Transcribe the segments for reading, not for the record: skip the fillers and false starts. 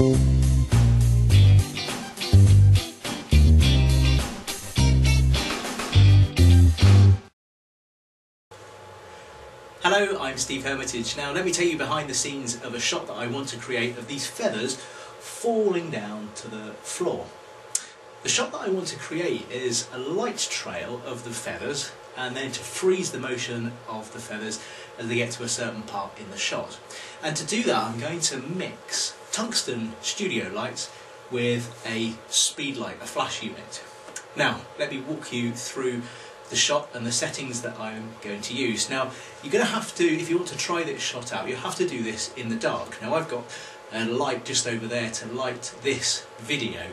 Hello, I'm Steve Hermitage. Now let me take you behind the scenes of a shot that I want to create of these feathers falling down to the floor. The shot that I want to create is a light trail of the feathers and then to freeze the motion of the feathers as they get to a certain part in the shot. And to do that I'm going to mix tungsten studio lights with a speed light, a flash unit. Now let me walk you through the shot and the settings that I'm going to use. Now you're going to have to, if you want to try this shot out, you have to do this in the dark. Now I've got a light just over there to light this video,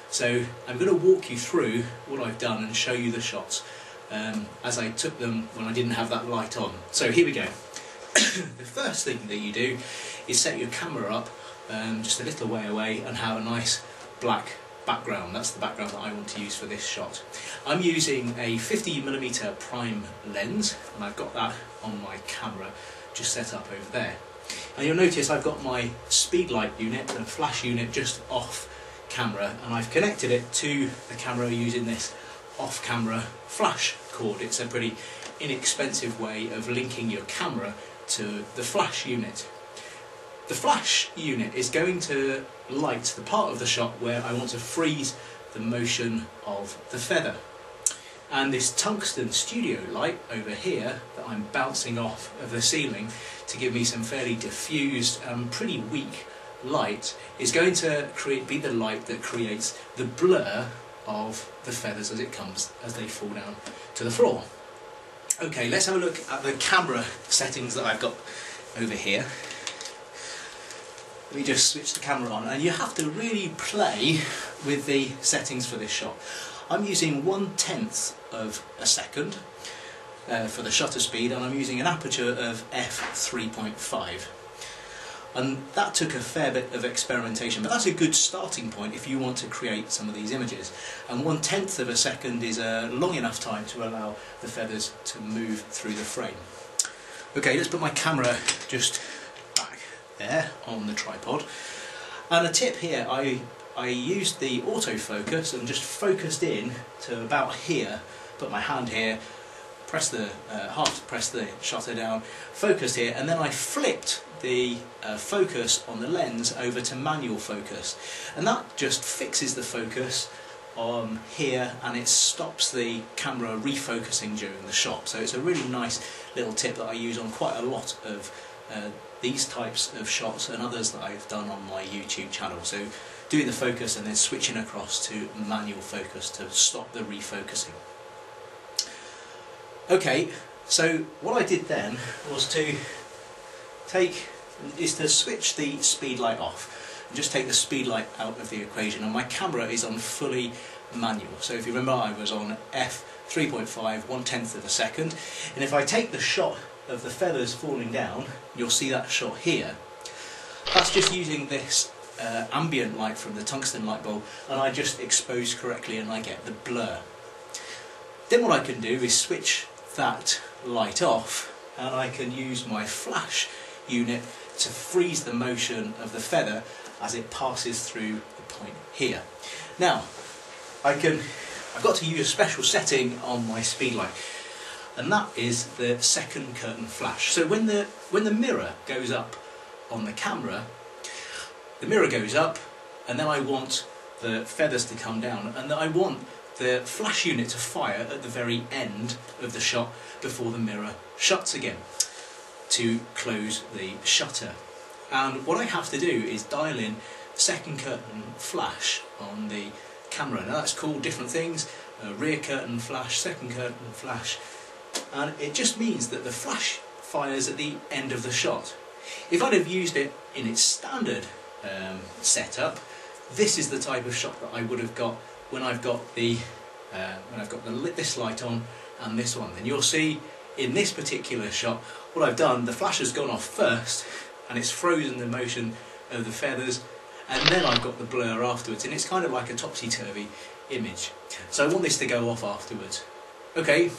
so I'm going to walk you through what I've done and show you the shots as I took them when I didn't have that light on. So here we go. The first thing that you do is set your camera up just a little way away and have a nice black background. That's the background that I want to use for this shot. I'm using a 50mm prime lens and I've got that on my camera just set up over there. And you'll notice I've got my speed light unit, the flash unit, just off camera, and I've connected it to the camera using this off camera flash cord. It's a pretty inexpensive way of linking your camera to the flash unit. The flash unit is going to light the part of the shot where I want to freeze the motion of the feather. And this tungsten studio light over here that I'm bouncing off of the ceiling to give me some fairly diffused and pretty weak light is going to be the light that creates the blur of the feathers as they fall down to the floor. Okay, let's have a look at the camera settings that I've got over here. Let me just switch the camera on, and you have to really play with the settings for this shot. I'm using 1/10 of a second for the shutter speed, and I'm using an aperture of f3.5. And that took a fair bit of experimentation, but that's a good starting point if you want to create some of these images. And 1/10 of a second is a long enough time to allow the feathers to move through the frame. Okay, let's put my camera just there on the tripod, and a tip here, I used the autofocus and just focused in to about here, put my hand here, press the half press the shutter down, focused here, and then I flipped the focus on the lens over to manual focus, and that just fixes the focus on here and it stops the camera refocusing during the shot. So it's a really nice little tip that I use on quite a lot of these types of shots and others that I've done on my YouTube channel. So doing the focus and then switching across to manual focus to stop the refocusing. Okay, so what I did then was to switch the speed light off and just take the speed light out of the equation, and my camera is on fully manual. So if you remember, I was on f3.5, 1/10 of a second, and if I take the shot of the feathers falling down, you'll see that shot here. That's just using this ambient light from the tungsten light bulb, and I just expose correctly and I get the blur. Then what I can do is switch that light off, and I can use my flash unit to freeze the motion of the feather as it passes through the point here. Now I've got to use a special setting on my speed light, and that is the second curtain flash. So when the mirror goes up on the camera, the mirror goes up, and then I want the feathers to come down, and I want the flash unit to fire at the very end of the shot before the mirror shuts again to close the shutter. And what I have to do is dial in second curtain flash on the camera. Now that's called different things, rear curtain flash, second curtain flash, and it just means that the flash fires at the end of the shot. If I'd have used it in its standard setup, this is the type of shot that I would have got when I've got this light on and this one. Then you'll see in this particular shot what I've done, the flash has gone off first and it's frozen the motion of the feathers, and then I've got the blur afterwards, and it's kind of like a topsy-turvy image. So I want this to go off afterwards. Okay,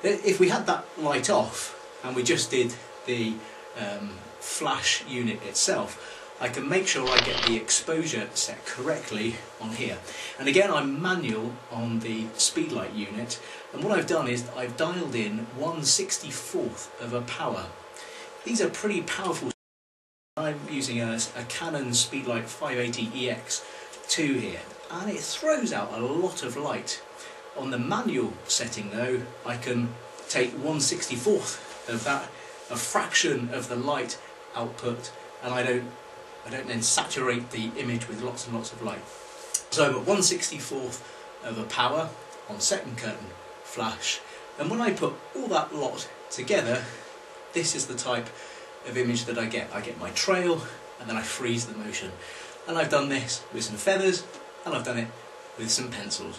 if we had that light off and we just did the flash unit itself, I can make sure I get the exposure set correctly on here. And again, I'm manual on the speedlight unit, and what I've done is I've dialed in 1/64th of a power. These are pretty powerful. I'm using a Canon Speedlight 580EX2 here, and it throws out a lot of light. On the manual setting though, I can take 1/64th of that, a fraction of the light output, and I don't then saturate the image with lots and lots of light. So I'm at 1/64th of a power on second curtain flash, and when I put all that lot together, this is the type of image that I get. I get my trail, and then I freeze the motion. And I've done this with some feathers, and I've done it with some pencils.